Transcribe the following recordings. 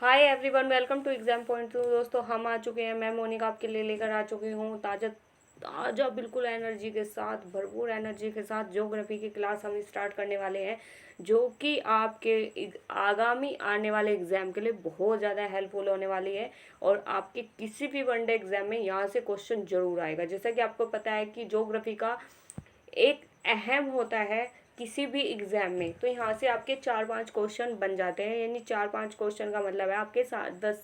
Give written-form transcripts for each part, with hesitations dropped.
Hi everyone, welcome to exam point two. दोस्तों, हम आ चुके हैं। मैं मोनिका आपके लिए लेकर आ चुकी हूँ ताज़ा ताज़ा बिल्कुल एनर्जी के साथ, भरपूर एनर्जी के साथ ज्योग्राफी की क्लास हम स्टार्ट करने वाले हैं, जो कि आपके आगामी आने वाले एग्ज़ाम के लिए बहुत ज़्यादा हेल्पफुल होने वाली है। और आपके किसी भी वनडे एग्ज़ाम में यहाँ से क्वेश्चन जरूर आएगा। जैसा कि आपको पता है कि ज्योग्राफी का एक अहम होता है किसी भी एग्जाम में, तो यहाँ से आपके 4-5 क्वेश्चन बन जाते हैं। यानी 4-5 क्वेश्चन का मतलब है आपके 10,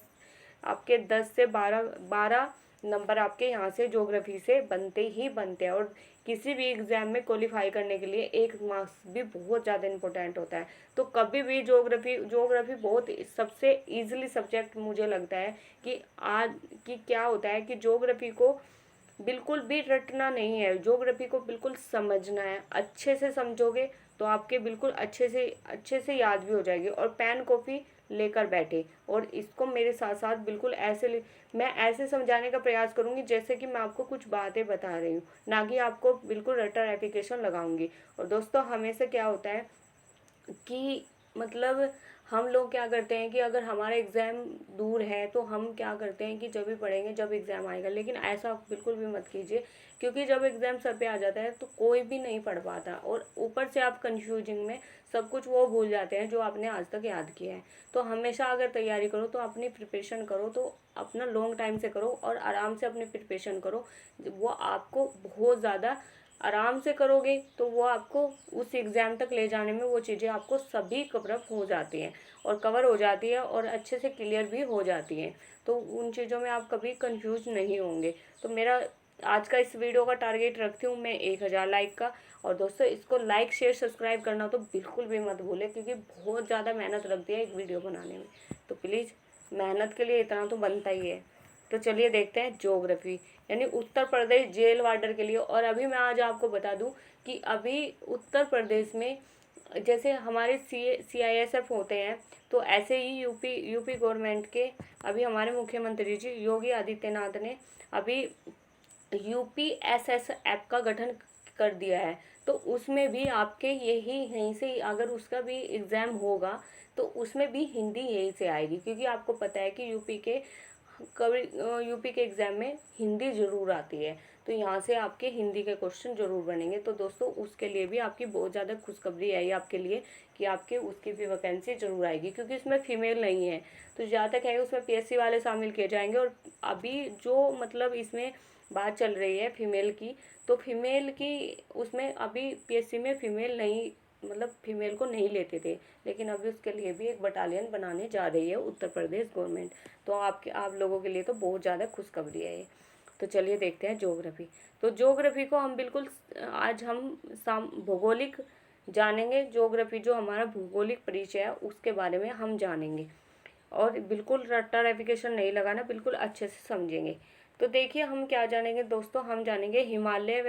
आपके 10 से 12 नंबर आपके यहाँ से ज्योग्राफी से बनते ही बनते हैं। और किसी भी एग्जाम में क्वालिफाई करने के लिए 1 मार्क्स भी बहुत ज़्यादा इंपॉर्टेंट होता है। तो कभी भी ज्योग्राफी बहुत सबसे इजीली सब्जेक्ट मुझे लगता है कि आज कि क्या होता है कि ज्योग्राफी को बिल्कुल भी रटना नहीं है, ज्योग्राफी को बिल्कुल समझना है। अच्छे से समझोगे तो आपके बिल्कुल अच्छे से याद भी हो जाएगी। और पेन कॉपी लेकर बैठे और इसको मेरे साथ साथ बिल्कुल मैं ऐसे समझाने का प्रयास करूंगी जैसे कि मैं आपको कुछ बातें बता रही हूँ, ना कि आपको बिल्कुल रटा एप्लीकेशन लगाऊंगी। और दोस्तों, हमेशा क्या होता है कि मतलब हम लोग क्या करते हैं कि अगर हमारा एग्ज़ाम दूर है तो हम क्या करते हैं कि जब भी पढ़ेंगे जब एग्ज़ाम आएगा, लेकिन ऐसा आप बिल्कुल भी मत कीजिए। क्योंकि जब एग्ज़ाम सर पे आ जाता है तो कोई भी नहीं पढ़ पाता, और ऊपर से आप कंफ्यूजिंग में सब कुछ वो भूल जाते हैं जो आपने आज तक याद किया है। तो हमेशा अगर तैयारी करो तो अपनी प्रिपरेशन करो तो अपना लॉन्ग टाइम से करो और आराम से अपनी प्रिपरेशन करो। वो आपको बहुत ज़्यादा आराम से करोगे तो वो आपको उस एग्ज़ाम तक ले जाने में वो चीज़ें आपको सभी कवर हो जाती हैं और कवर हो जाती है और अच्छे से क्लियर भी हो जाती हैं। तो उन चीज़ों में आप कभी कंफ्यूज नहीं होंगे। तो मेरा आज का इस वीडियो का टारगेट रखती हूँ मैं 1000 लाइक का। और दोस्तों, इसको लाइक शेयर सब्सक्राइब करना तो बिल्कुल भी मत भूलें, क्योंकि बहुत ज़्यादा मेहनत लगती है एक वीडियो बनाने में। तो प्लीज़, मेहनत के लिए इतना तो बनता ही है। तो चलिए देखते हैं ज्योग्राफी, यानी उत्तर प्रदेश जेल वार्डर के लिए। और अभी मैं आज आपको बता दूं कि अभी उत्तर प्रदेश में जैसे हमारे CISF होते हैं, तो ऐसे ही यूपी गवर्नमेंट के अभी हमारे मुख्यमंत्री जी योगी आदित्यनाथ ने अभी UPSS ऐप का गठन कर दिया है। तो उसमें भी आपके यहीं से अगर उसका भी एग्ज़ाम होगा तो उसमें भी हिंदी यहीं से आएगी, क्योंकि आपको पता है कि यूपी के एग्ज़ाम में हिंदी ज़रूर आती है। तो यहाँ से आपके हिंदी के क्वेश्चन ज़रूर बनेंगे। तो दोस्तों, उसके लिए भी आपकी बहुत ज़्यादा खुशखबरी आई आपके लिए कि आपके उसकी भी वैकेंसी ज़रूर आएगी, क्योंकि इसमें फ़ीमेल नहीं है। तो जहाँ तक है उसमें PSC वाले शामिल किए जाएंगे। और अभी जो मतलब इसमें बात चल रही है फीमेल की, तो फीमेल की उसमें अभी PSC में फीमेल नहीं, मतलब फीमेल को नहीं लेते थे, लेकिन अभी उसके लिए भी एक बटालियन बनाने जा रही है उत्तर प्रदेश गवर्नमेंट। तो आप लोगों के लिए तो बहुत ज़्यादा खुशखबरी है ये। तो चलिए देखते हैं ज्योग्राफी। तो ज्योग्राफी को हम बिल्कुल आज हम भौगोलिक जानेंगे। ज्योग्राफी जो हमारा भौगोलिक परिचय है उसके बारे में हम जानेंगे, और बिल्कुल रट्टा रेफिकेशन नहीं लगाना, बिल्कुल अच्छे से समझेंगे। तो देखिए हम क्या जानेंगे दोस्तों, हम जानेंगे हिमालय व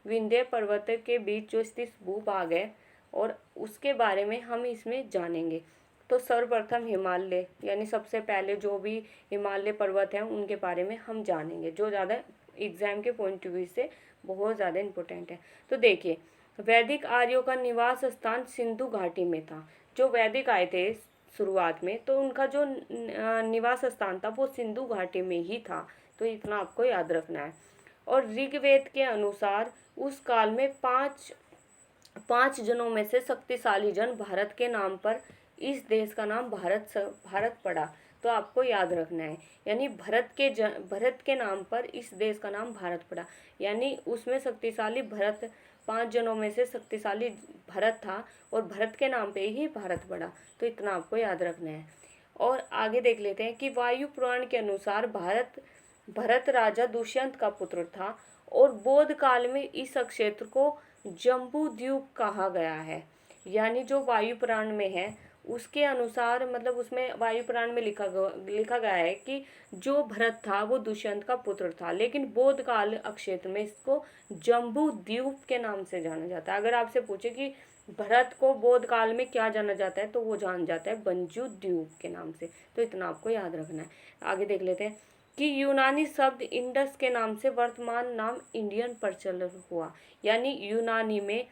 विंध्य पर्वत के बीच जो स्थित भूभाग है, और उसके बारे में हम इसमें जानेंगे। तो सर्वप्रथम हिमालय, यानी सबसे पहले जो भी हिमालय पर्वत हैं उनके बारे में हम जानेंगे, जो ज़्यादा एग्जाम के पॉइंट ऑफ व्यू से बहुत ज़्यादा इम्पोर्टेंट है। तो देखिए, वैदिक आर्यों का निवास स्थान सिंधु घाटी में था। जो वैदिक आए थे शुरुआत में, तो उनका जो निवास स्थान था वो सिंधु घाटी में ही था। तो इतना आपको याद रखना है। और ऋग्वेद के अनुसार उस काल में पांच पांच जनों में से शक्तिशाली जन भारत के नाम पर इस देश का नाम भारत पड़ा। तो आपको याद रखना है, यानी भरत के नाम पर इस देश का नाम भारत पड़ा। यानी उसमें शक्तिशाली भरत, 5 जनों में से शक्तिशाली भरत था और भरत के नाम पे ही भारत पड़ा। तो इतना आपको याद रखना है। और आगे देख लेते हैं कि वायु पुराण के अनुसार भरत राजा दुष्यंत का पुत्र था। और बौद्ध काल में इस क्षेत्र को जम्बू द्वीप कहा गया है। यानी जो वायु पुराण में है उसके अनुसार, मतलब उसमें वायु पुराण में लिखा गया है कि जो भरत था वो दुष्यंत का पुत्र था, लेकिन बौद्ध काल क्षेत्र में इसको जम्बू द्वीप के नाम से जाना जाता है। अगर आपसे पूछे कि भरत को बौद्ध काल में क्या जाना जाता है, तो वो जाना जाता है बंजू द्वीप के नाम से। तो इतना आपको याद रखना है। आगे देख लेते हैं कि यूनानी शब्द इंडस के नाम से वर्तमान नाम इंडियन प्रचलित हुआ। यानी यूनानी में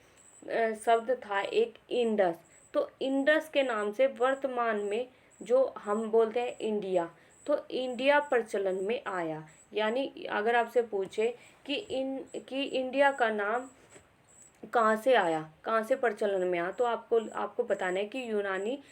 शब्द था एक इंडस, तो इंडस के नाम से वर्तमान में जो हम बोलते हैं इंडिया, तो इंडिया प्रचलन में आया। यानी अगर आपसे पूछे कि इंडिया का नाम कहाँ से आया, कहाँ से प्रचलन में आया, तो आपको बताना है कि यूनानी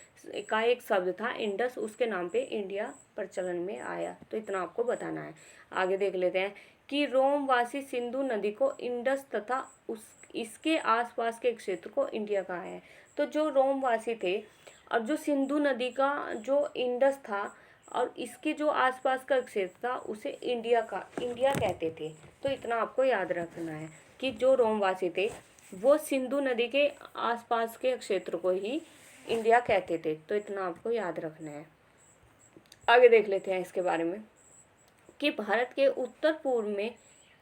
का एक शब्द था इंडस, उसके नाम पे इंडिया प्रचलन में आया। तो इतना आपको बताना है। आगे देख लेते हैं कि रोमवासी सिंधु नदी को इंडस तथा उस इसके आसपास के क्षेत्र को इंडिया कहा है। तो जो रोमवासी थे और जो सिंधु नदी का जो इंडस था और इसके जो आसपास का क्षेत्र था उसे इंडिया कहते थे। तो इतना आपको याद रखना है कि जो रोमवासी थे वो सिंधु नदी के आसपास के क्षेत्र को ही इंडिया कहते थे। तो इतना आपको याद रखना है। आगे देख लेते हैं इसके बारे में कि भारत के उत्तर पूर्व में,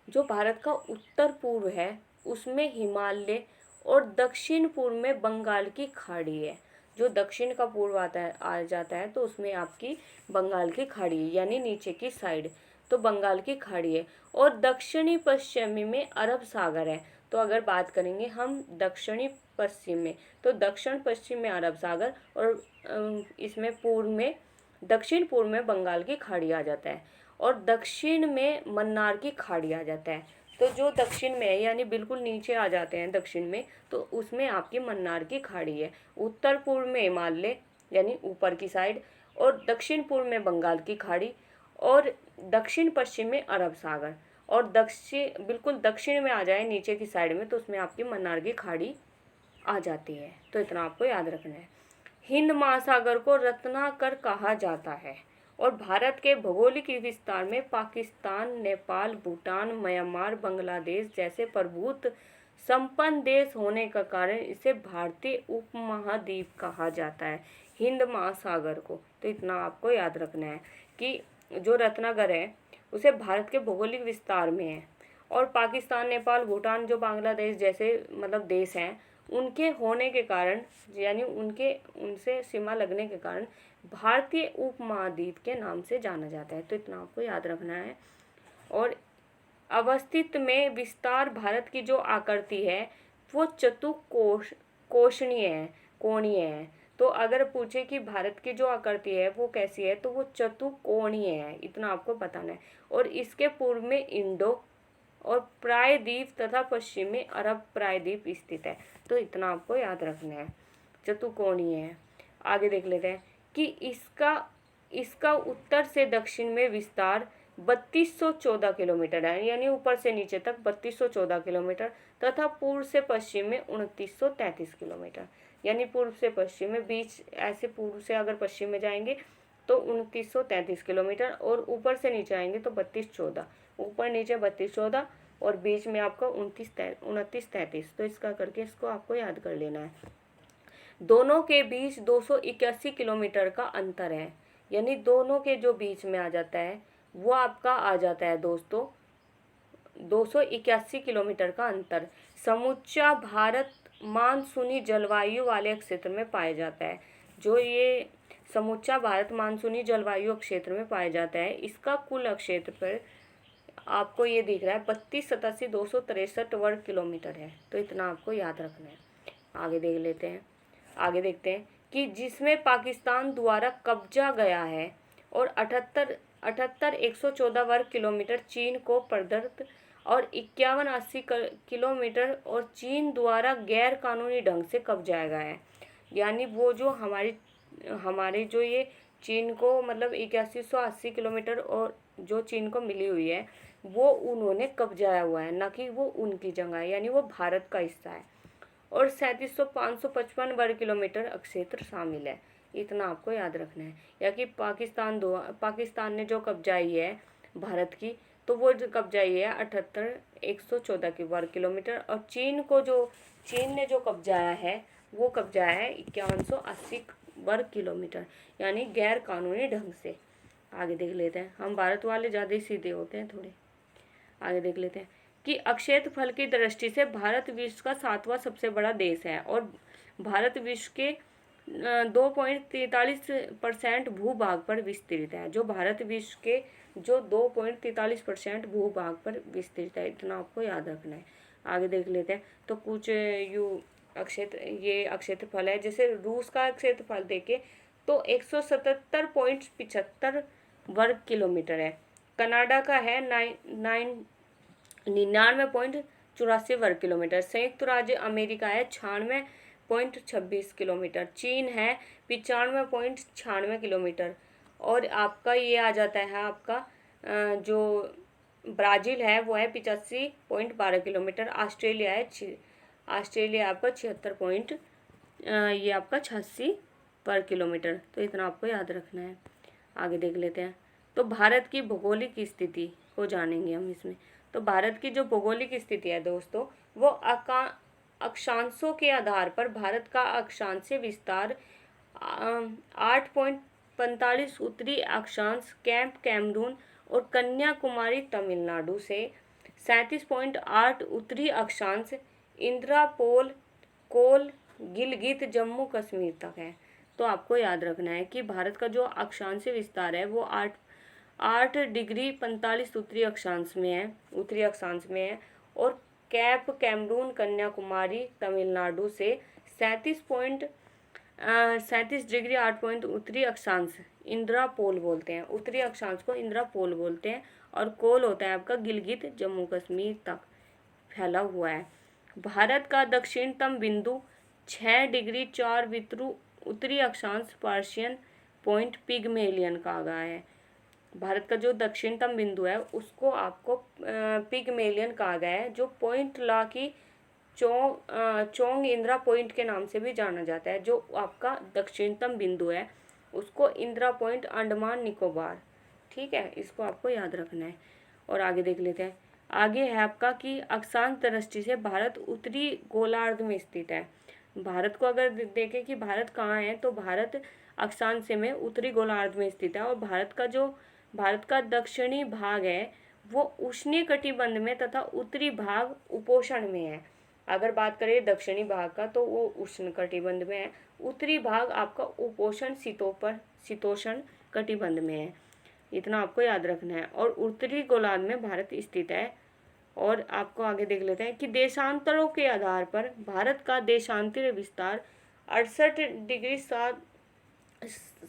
जो भारत का उत्तर पूर्व है उसमें हिमालय और दक्षिण पूर्व में बंगाल की खाड़ी है। जो दक्षिण का पूर्व आ जाता है तो उसमें आपकी बंगाल की खाड़ी है, यानी नीचे की साइड तो बंगाल की खाड़ी है। और दक्षिणी पश्चिमी में अरब सागर है। तो अगर बात करेंगे हम दक्षिणी पश्चिम में, तो दक्षिण पश्चिम में अरब सागर और इसमें पूर्व में, दक्षिण पूर्व में बंगाल की खाड़ी आ जाता है और दक्षिण में मन्नार की खाड़ी आ जाता है। तो जो दक्षिण में है यानी बिल्कुल नीचे आ जाते हैं दक्षिण में, तो उसमें आपकी मन्नार की खाड़ी है। उत्तर पूर्व में हिमालय यानी ऊपर की साइड, और दक्षिण पूर्व में बंगाल की खाड़ी, और दक्षिण पश्चिम में अरब सागर, और बिल्कुल दक्षिण में आ जाए नीचे की साइड में तो उसमें आपकी मन्नार की खाड़ी आ जाती है। तो इतना आपको याद रखना है। हिंद महासागर को रत्नाकर कहा जाता है और भारत के भौगोलिक विस्तार में पाकिस्तान, नेपाल, भूटान, म्यांमार, बांग्लादेश जैसे प्रभुत्व संपन्न देश होने का कारण इसे भारतीय उपमहाद्वीप कहा जाता है, हिंद महासागर को। तो इतना आपको याद रखना है कि जो रत्नाकर है उसे भारत के भौगोलिक विस्तार में है, और पाकिस्तान, नेपाल, भूटान जो बांग्लादेश जैसे मतलब देश हैं उनके होने के कारण, यानी उनसे सीमा लगने के कारण भारतीय उपमहाद्वीप के नाम से जाना जाता है। तो इतना आपको याद रखना है। और अवस्थित में विस्तार भारत की जो आकृति है वो कोणीय है। तो अगर पूछे कि भारत की जो आकृति है वो कैसी है, तो वो चतुकोणीय है। इतना आपको बताना है। और इसके पूर्व में इंडो और प्रायद्वीप तथा पश्चिम में अरब प्रायद्वीप स्थित है। तो इतना आपको याद रखना है, चतुकोणीय है। आगे देख लेते हैं कि इसका उत्तर से दक्षिण में विस्तार 3214 किलोमीटर है, यानी ऊपर से नीचे तक 3214 किलोमीटर, तथा पूर्व से पश्चिम में 2933 किलोमीटर, यानी पूर्व से पश्चिम में बीच, ऐसे पूर्व से अगर पश्चिम में जाएंगे तो 2933 किलोमीटर, और ऊपर से नीचे आएंगे तो 3214, ऊपर नीचे 3214 और बीच में आपका 2933। तो इसका करके इसको आपको याद कर लेना है। दोनों के बीच 281 किलोमीटर का अंतर है, यानी दोनों के जो बीच में आ जाता है वो आपका आ जाता है दोस्तों 281 किलोमीटर का अंतर। समूचा भारत मानसूनी जलवायु वाले क्षेत्र में पाया जाता है। जो ये समूचा भारत मानसूनी जलवायु क्षेत्र में पाया जाता है, इसका कुल क्षेत्रफल आपको ये दिख रहा है 32,87,263 वर्ग किलोमीटर है। तो इतना आपको याद रखना है। आगे देखते हैं कि जिसमें पाकिस्तान द्वारा कब्जा गया है, और 114 वर्ग किलोमीटर चीन को प्रदत्त, और 5180 किलोमीटर और चीन द्वारा गैर कानूनी ढंग से कब्जाया गया है। यानी वो जो हमारे जो ये चीन को मतलब 8180 किलोमीटर और जो चीन को मिली हुई है वो उन्होंने कब्जाया हुआ है, ना कि वो उनकी जगह है, यानी वो भारत का हिस्सा है। और 37,555 वर्ग किलोमीटर क्षेत्र शामिल है। इतना आपको याद रखना है। या कि पाकिस्तान ने जो कब्जाई है भारत की, तो वो जो कब्जाई है 78,114 की वर्ग किलोमीटर, और चीन ने जो कब्जाया है वो कब्जाया है 5180 वर्ग किलोमीटर, यानी गैर कानूनी ढंग से। आगे देख लेते हैं, हम भारत वाले ज़्यादा ही सीधे होते हैं थोड़े। आगे देख लेते हैं कि क्षेत्रफल की दृष्टि से भारत विश्व का 7वां सबसे बड़ा देश है, और भारत विश्व के 2.43% भूभाग पर विस्तृत है। जो भारत विश्व के जो 2.43% भूभाग पर विस्तृत है। इतना आपको याद रखना है। आगे देख लेते हैं तो कुछ ये क्षेत्रफल है। जैसे रूस का क्षेत्रफल देखें तो 177.75 वर्ग किलोमीटर है। कनाडा का है 99.84 वर्ग किलोमीटर। संयुक्त राज्य अमेरिका है 96.26 किलोमीटर। चीन है 95.96 किलोमीटर। और आपका ये आ जाता है आपका जो ब्राज़ील है वो है 85.12 किलोमीटर। ऑस्ट्रेलिया है ऑस्ट्रेलिया आपका 76 ये आपका 86 पर किलोमीटर। तो इतना आपको याद रखना है। आगे देख लेते हैं। तो भारत की भौगोलिक स्थिति को जानेंगे हम इसमें। तो भारत की जो भौगोलिक स्थिति है दोस्तों, वो अक्षांशों के आधार पर भारत का अक्षांशीय विस्तार 8.45 उत्तरी अक्षांश कैंप कैमरून और कन्याकुमारी तमिलनाडु से 37.8 उत्तरी अक्षांश इंद्रापोल कोल गिलगित जम्मू कश्मीर तक है। तो आपको याद रखना है कि भारत का जो अक्षांशीय विस्तार है वो 8 डिग्री 45 उत्तरी अक्षांश में है और कैप कैमरून कन्याकुमारी तमिलनाडु से 37 डिग्री 8 पॉइंट उत्तरी अक्षांश इंद्रापोल बोलते हैं। उत्तरी अक्षांश को इंद्रापोल बोलते हैं और कोल होता है आपका गिलगित जम्मू कश्मीर तक फैला हुआ है। भारत का दक्षिणतम बिंदु 6 डिग्री 4 वित्रु उत्तरी अक्षांश पर्शियन पॉइंट पिगमेलियन कहा गया है। भारत का जो दक्षिणतम बिंदु है उसको आपको पिगमेलियन कहा गया है, जो पॉइंट ला की चोंग इंदिरा पॉइंट के नाम से भी जाना जाता है। जो आपका दक्षिणतम बिंदु है उसको इंदिरा पॉइंट अंडमान निकोबार, ठीक है, इसको आपको याद रखना है। और आगे देख लेते हैं। आगे है आपका कि अक्षांश दृष्टि से भारत उत्तरी गोलार्ध में स्थित है। भारत को अगर देखें कि भारत कहाँ है, तो भारत अक्षांश में उत्तरी गोलार्ध में स्थित है। और भारत का दक्षिणी भाग है वो उष्णकटिबंध में तथा उत्तरी भाग उपोष्ण में है। अगर बात करें दक्षिणी भाग का तो वो उष्णकटिबंध में है, उत्तरी भाग आपका उपोष्ण शीतोष्ण कटिबंध में है। इतना आपको याद रखना है। और उत्तरी गोलार्ध में भारत स्थित है। और आपको आगे देख लेते हैं कि देशांतरों के आधार पर भारत का देशांतरीय विस्तार 68 डिग्री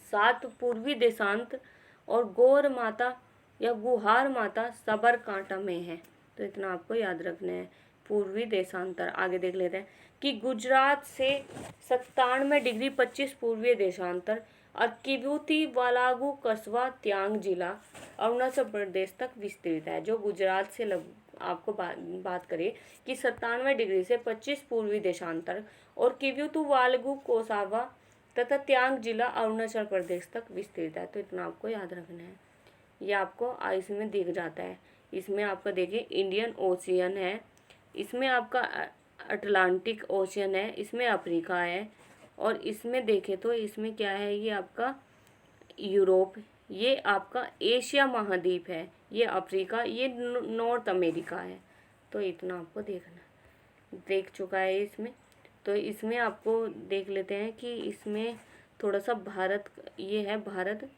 7 पूर्वी देशांतर और गौर माता या गुहार माता सबरकांठा में है। तो इतना आपको याद रखना है, पूर्वी देशांतर। आगे देख लेते हैं कि गुजरात से 97 डिग्री 25 पूर्वी देशांतर और किबूती वालागू कस्बा त्यांग जिला अरुणाचल प्रदेश तक विस्तृत है। जो गुजरात से आपको बात करें कि 97 डिग्री से 25 पूर्वी देशांतर और किबूतू वालागू कोसावा तथा त्यांग जिला अरुणाचल प्रदेश तक विस्तृत है। तो इतना आपको याद रखना है। ये आपको इसमें दिख जाता है। इसमें आपका देखिए इंडियन ओशियन है, इसमें आपका अटलांटिक ओशियन है, इसमें अफ्रीका है, और इसमें देखें तो इसमें क्या है, ये आपका यूरोप, ये आपका एशिया महाद्वीप है, ये अफ्रीका, ये नॉर्थ अमेरिका है। तो इतना आपको देखना देख चुका है इसमें। तो इसमें आपको देख लेते हैं कि इसमें थोड़ा सा भारत, ये है भारत,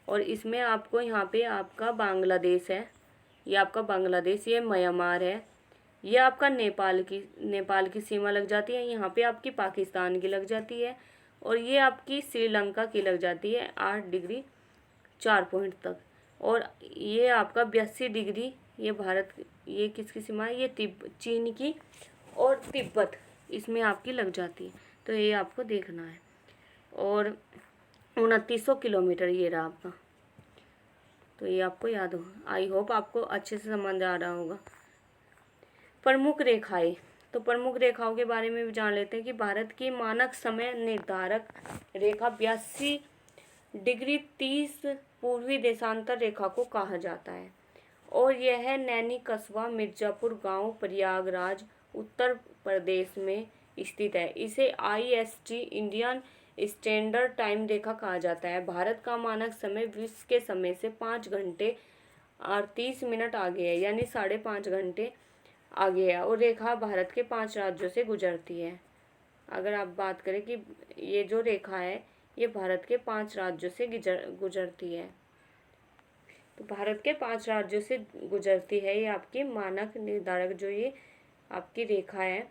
और इसमें आपको यहाँ पे आपका बांग्लादेश है, ये आपका बांग्लादेश, ये म्यांमार है, ये आपका नेपाल की सीमा लग जाती है, यहाँ पे आपकी पाकिस्तान की लग जाती है, और ये आपकी श्रीलंका की लग जाती है 8 डिग्री 4 पॉइंट तक। और ये आपका 82 डिग्री, ये भारत, ये किसकी सीमा है, ये चीन की और तिब्बत इसमें आपकी लग जाती है। तो ये आपको देखना है। और 2900 किलोमीटर ये रहा आपका। तो ये आपको याद हो, आई होप आपको अच्छे से समझ आ रहा होगा। प्रमुख रेखाएं, तो प्रमुख रेखाओं के बारे में भी जान लेते हैं कि भारत की मानक समय निर्धारक रेखा 82 डिग्री 30 पूर्वी देशांतर रेखा को कहा जाता है। और यह है नैनी कस्बा मिर्जापुर गांव प्रयागराज उत्तर प्रदेश में स्थित है। इसे IST इंडियन स्टैंडर्ड टाइम रेखा कहा जाता है। भारत का मानक समय विश्व के समय से 5 घंटे 38 मिनट आगे है, यानी 5.5 घंटे आगे है। और रेखा भारत के 5 राज्यों से गुजरती है। अगर आप बात करें कि ये जो रेखा है ये भारत के 5 राज्यों से गुजरती है, तो भारत के 5 राज्यों से गुजरती है ये आपकी मानक निर्धारक जो ये आपकी रेखा है।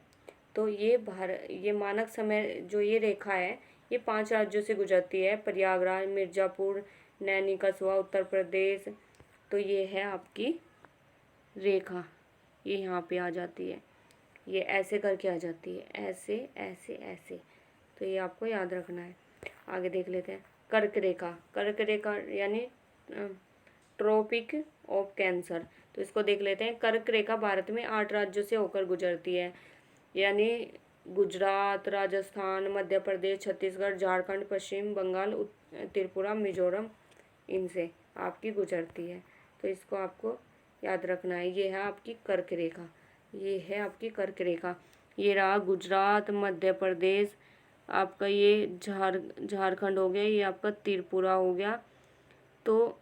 तो ये मानक समय जो ये रेखा है ये 5 राज्यों से गुजरती है, प्रयागराज, मिर्ज़ापुर, नैनी, कस्बा, उत्तर प्रदेश। तो ये है आपकी रेखा, ये यहाँ पे आ जाती है, ये ऐसे करके आ जाती है, ऐसे ऐसे ऐसे। तो ये आपको याद रखना है। आगे देख लेते हैं कर्क रेखा। कर्क रेखा यानी ट्रॉपिक ऑफ कैंसर। तो इसको देख लेते हैं। कर्क रेखा भारत में 8 राज्यों से होकर गुजरती है, यानी गुजरात, राजस्थान, मध्य प्रदेश, छत्तीसगढ़, झारखंड, पश्चिम बंगाल, त्रिपुरा, मिजोरम, इनसे आपकी गुजरती है। तो इसको आपको याद रखना है। ये है आपकी कर्क रेखा, ये है आपकी कर्क रेखा। ये रहा गुजरात, मध्य प्रदेश, आपका ये झारखंड हो गया, ये आपका त्रिपुरा हो गया। तो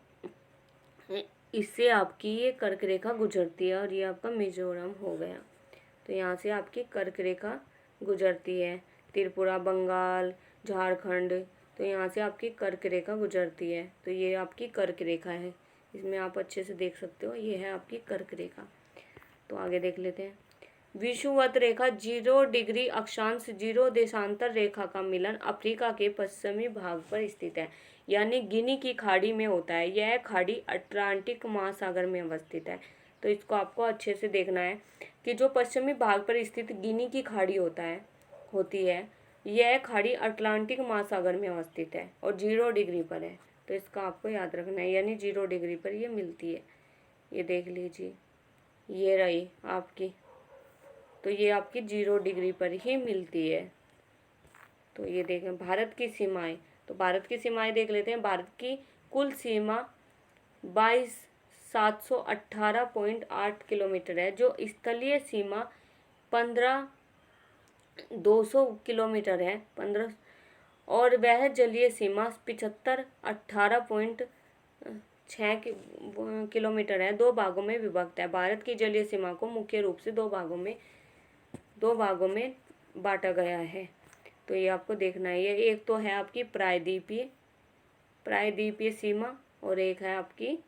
इससे आपकी ये कर्क रेखा गुजरती है, और ये आपका मिजोरम हो गया। तो यहाँ से आपकी कर्क रेखा गुजरती है, त्रिपुरा, बंगाल, झारखंड। तो यहाँ से आपकी कर्क रेखा गुजरती है। तो ये आपकी कर्क रेखा है, इसमें आप अच्छे से देख सकते हो, ये है आपकी कर्क रेखा। तो आगे देख लेते हैं। विषुवत रेखा 0 डिग्री अक्षांश 0 देशांतर रेखा का मिलन अफ्रीका के पश्चिमी भाग पर स्थित है, यानी गिनी की खाड़ी में होता है। यह खाड़ी अटलांटिक महासागर में अवस्थित है। तो इसको आपको अच्छे से देखना है कि जो पश्चिमी भाग पर स्थित गिनी की खाड़ी होती है, यह खाड़ी अटलांटिक महासागर में अवस्थित है और 0 डिग्री पर है। तो इसका आपको याद रखना है, यानी 0 डिग्री पर ये मिलती है। ये देख लीजिए, ये रही आपकी। तो ये आपकी 0 डिग्री पर ही मिलती है। तो ये देखें भारत की सीमाएं। तो भारत की सीमाएं देख लेते हैं। भारत की कुल सीमा 22,718.8 किलोमीटर है, जो स्थलीय सीमा 15,200 किलोमीटर है, 15। और वह जलीय सीमा 75,18.6 किलोमीटर है, 2 भागों में विभक्त है। भारत की जलीय सीमा को मुख्य रूप से दो भागों में बांटा गया है। तो ये आपको देखना है। ये एक तो है आपकी प्रायद्वीपीय सीमा, और एक है आपकी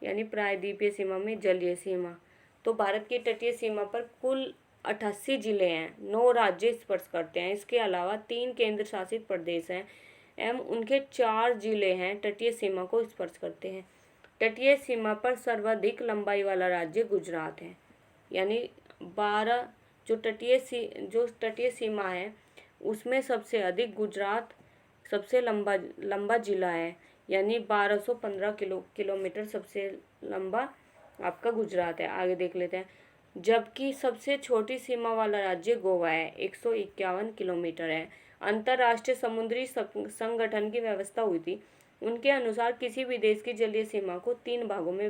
यानी प्रायद्वीपीय सीमा में जलीय सीमा। तो भारत की तटीय सीमा पर कुल 88 जिले हैं, 9 राज्य स्पर्श करते हैं। इसके अलावा 3 केंद्र शासित प्रदेश हैं एवं उनके 4 जिले हैं तटीय सीमा को स्पर्श करते हैं। तटीय सीमा पर सर्वाधिक लंबाई वाला राज्य गुजरात है, यानी 12 जो तटीय सीमा है उसमें सबसे अधिक गुजरात सबसे लंबा जिला है, यानी 1215 किलोमीटर सबसे लंबा आपका गुजरात है। आगे देख लेते हैं। जबकि सबसे छोटी सीमा वाला राज्य गोवा है, 151 किलोमीटर है। अंतर्राष्ट्रीय समुद्री संगठन की व्यवस्था हुई थी, उनके अनुसार किसी भी देश की जलीय सीमा को 3 भागों में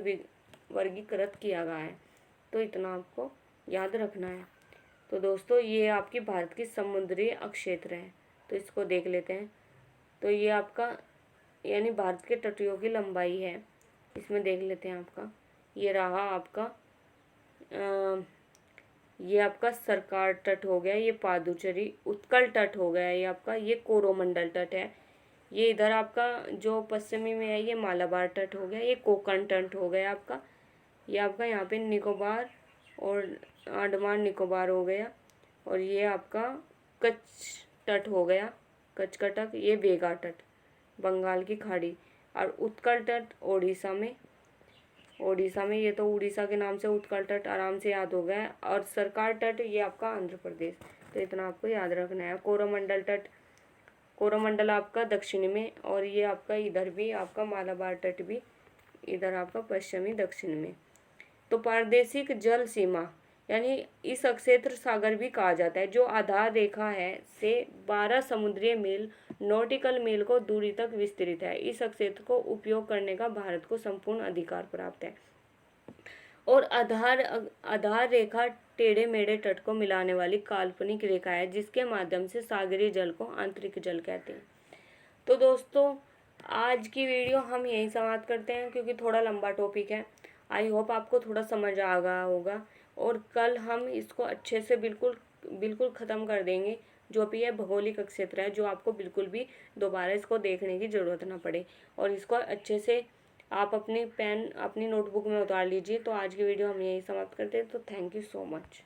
वर्गीकृत किया गया है। तो इतना आपको याद रखना है। तो दोस्तों ये आपकी भारत की समुद्री अक्षेत्र है, तो इसको देख लेते हैं। तो ये आपका यानी भारत के तटियों की लंबाई है, इसमें देख लेते हैं आपका। ये रहा आपका ये आपका सरकार तट हो गया, ये पादुचेरी उत्कल तट हो गया, ये आपका ये कोरोमंडल तट है। ये इधर आपका जो पश्चिमी में है ये मालाबार तट हो गया, ये कोकण तट हो गया आपका। ये आपका यहाँ पे निकोबार और अंडमान निकोबार हो गया, और ये आपका कच्छ तट हो गया, कच्छ का तट। ये वेगा तट बंगाल की खाड़ी, और उत्कल तट ओडिशा में ये तो उड़ीसा के नाम से उत्कल तट आराम से याद हो गया। और सरकार तट ये आपका आंध्र प्रदेश। तो इतना आपको याद रखना है। कोरोमंडल आपका दक्षिण में, और ये आपका इधर भी आपका मालाबार तट भी इधर आपका पश्चिमी दक्षिण में। तो प्रादेशिक जल सीमा यानी इस क्षेत्र सागर भी कहा जाता है, जो आधार रेखा है से 12 समुद्री मील नॉटिकल मील को दूरी तक विस्तृत है। इस क्षेत्र को उपयोग करने का भारत को संपूर्ण अधिकार प्राप्त है। और आधार रेखा टेढ़े मेढ़े तट को मिलाने वाली काल्पनिक रेखा है, जिसके माध्यम से सागरीय जल को आंतरिक जल कहते हैं। तो दोस्तों आज की वीडियो हम यहीं समाप्त करते हैं, क्योंकि थोड़ा लंबा टॉपिक है। आई होप आपको थोड़ा समझ आ गया होगा, और कल हम इसको अच्छे से बिल्कुल ख़त्म कर देंगे। जो भी है भौगोलिक क्षेत्र है, जो आपको बिल्कुल भी दोबारा इसको देखने की ज़रूरत ना पड़े, और इसको अच्छे से आप अपनी पेन अपनी नोटबुक में उतार लीजिए। तो आज की वीडियो हम यहीं समाप्त करते हैं। तो थैंक यू सो मच।